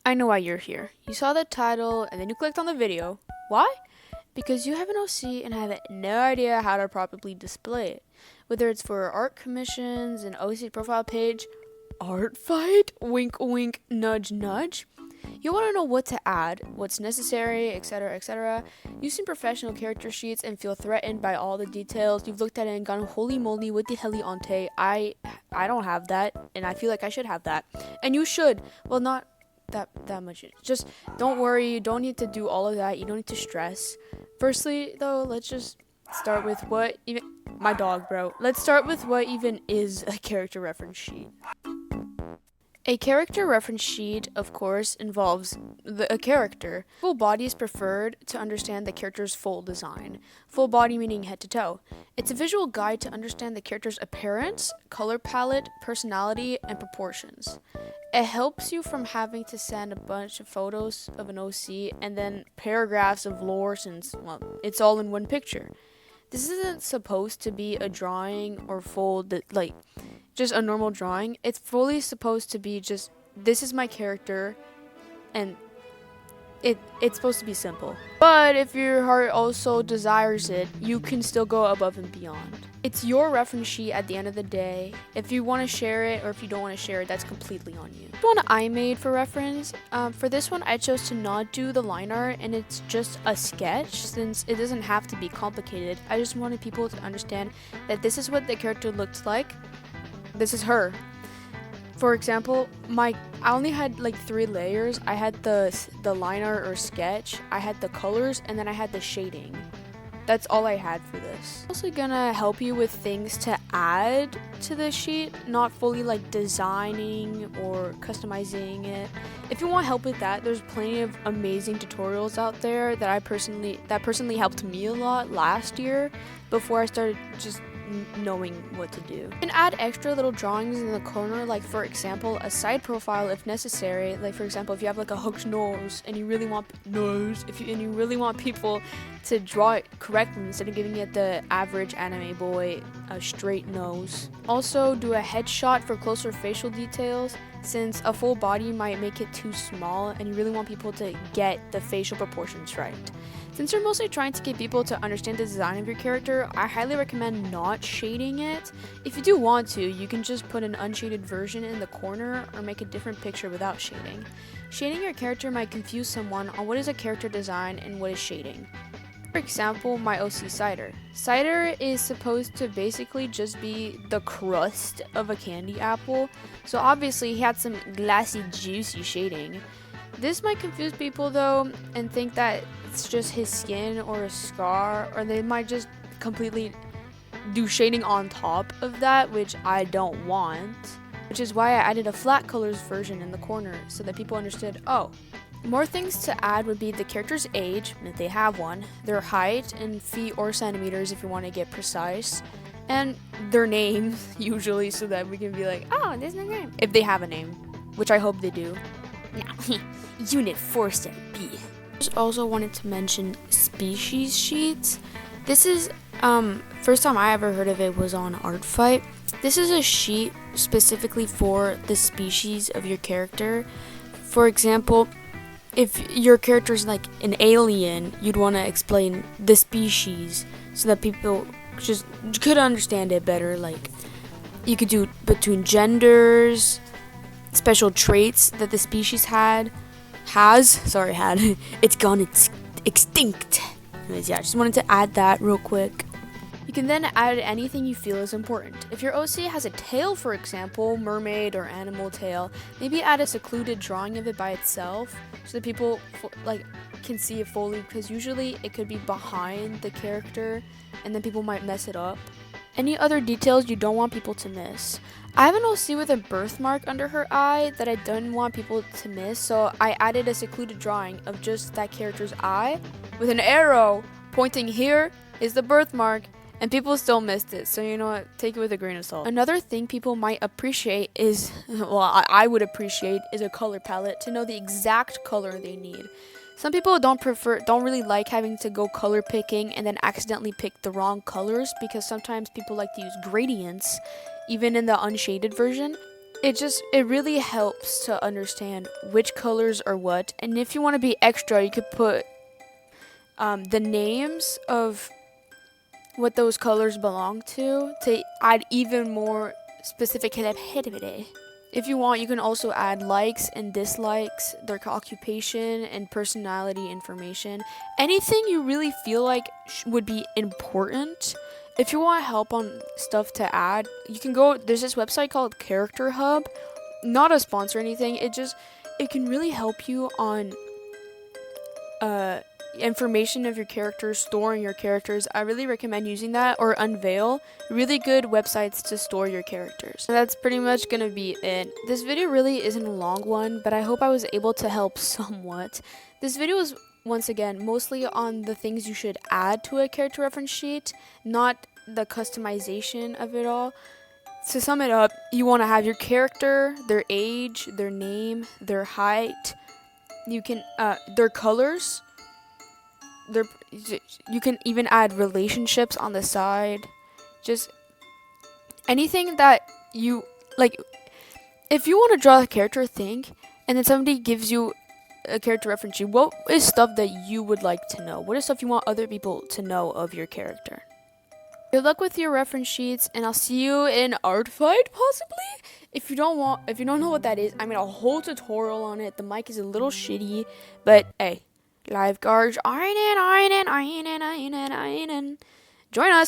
I know why you're here. You saw the title and then you clicked on the video. Why? Because you have an OC and have no idea how to properly display it. Whether it's for art commissions, an OC profile page, art fight, wink wink, nudge nudge. You want to know what to add, what's necessary, etc., etc. You've seen professional character sheets and feel threatened by all the details. You've looked at it and gone, holy moly, what the heli ante? I don't have that, and I feel like I should have that. And you should. Well, not that much. Just don't worry. You don't need to do all of that. You don't need to stress. Firstly, though, let's just start with what even my dog, bro. Let's start with what even is a character reference sheet. A character reference sheet, of course, involves a character. Full body is preferred to understand the character's full design. Full body meaning head to toe. It's a visual guide to understand the character's appearance, color palette, personality, and proportions. It helps you from having to send a bunch of photos of an OC and then paragraphs of lore since, well, it's all in one picture. This isn't supposed to be a drawing or just a normal drawing. It's fully supposed to be just, this is my character, and it's supposed to be simple. But if your heart also desires it, you can still go above and beyond. It's your reference sheet at the end of the day. If you want to share it or if you don't want to share it, that's completely on you. The one I made for reference, for this one I chose to not do the line art, and it's just a sketch since it doesn't have to be complicated. I just wanted people to understand that this is what the character looks like. This is her. For example, I only had like 3 layers. I had the line art or sketch, I had the colors, and then I had the shading. That's all I had for this. I'm also gonna help you with things to add to the sheet, not fully like designing or customizing it. If you want help with that, there's plenty of amazing tutorials out there that personally helped me a lot last year before I started just knowing what to do. You can add extra little drawings in the corner, like for example a side profile if necessary. Like for example, if you have like a hooked nose and you really want people to draw it correctly instead of giving it the average anime boy a straight nose. Also do a headshot for closer facial details, since a full body might make it too small and you really want people to get the facial proportions right. Since you're mostly trying to get people to understand the design of your character, I highly recommend not shading it. If you do want to, you can just put an unshaded version in the corner or make a different picture without shading. Shading your character might confuse someone on what is a character design and what is shading. For example, my OC Cider. Cider is supposed to basically just be the crust of a candy apple, so obviously he had some glassy, juicy shading. This might confuse people though and think that it's just his skin or a scar, or they might just completely do shading on top of that, which I don't want. Which is why I added a flat colors version in the corner so that people understood, oh. More things to add would be the character's age, if they have one, their height in feet or centimeters if you want to get precise, and their name, usually, so that we can be like, oh, this is their name. If they have a name, which I hope they do. Now, Unit 4 Step B. Just also wanted to mention species sheets. This is, first time I ever heard of it was on Art Fight. This is a sheet specifically for the species of your character. For example, if your character is like an alien, you'd want to explain the species so that people just could understand it better. Like, you could do between genders, special traits that the species had. It's gone extinct. Anyways, yeah, I just wanted to add that real quick. You can then add anything you feel is important. If your OC has a tail, for example, mermaid or animal tail, maybe add a secluded drawing of it by itself so that people can see it fully, because usually it could be behind the character and then people might mess it up. Any other details you don't want people to miss. I have an OC with a birthmark under her eye that I didn't want people to miss, so I added a secluded drawing of just that character's eye with an arrow pointing here is the birthmark, and people still missed it, so you know what, take it with a grain of salt. Another thing people might appreciate is, I would appreciate, is a color palette to know the exact color they need. Some people don't really like having to go color picking and then accidentally pick the wrong colors, because sometimes people like to use gradients even in the unshaded version. it really helps to understand which colors are what. And if you want to be extra, you could put the names of what those colors belong to add even more specific creativity. If you want, you can also add likes and dislikes, their occupation and personality information. Anything you really feel like would be important. If you want help on stuff to add, you can go. There's this website called Character Hub. Not a sponsor or anything. It can really help you on information of your characters, storing your characters. I really recommend using that, or Unveil. Really good websites to store your characters. And that's pretty much gonna be it. This video really isn't a long one, but I hope I was able to help somewhat. This video is, once again, mostly on the things you should add to a character reference sheet, not the customization of it all. To sum it up, you want to have your character, their age, their name, their height. You can their colors. You can even add relationships on the side. Just anything that you like. If you want to draw a character, think, and then somebody gives you a character reference sheet. What is stuff that you would like to know? What is stuff you want other people to know of your character? Good luck with your reference sheets, and I'll see you in Art Fight, possibly. If you don't know what that is, I made a whole tutorial on it. The mic is a little shitty, but hey, lifeguards, ironing. Join us.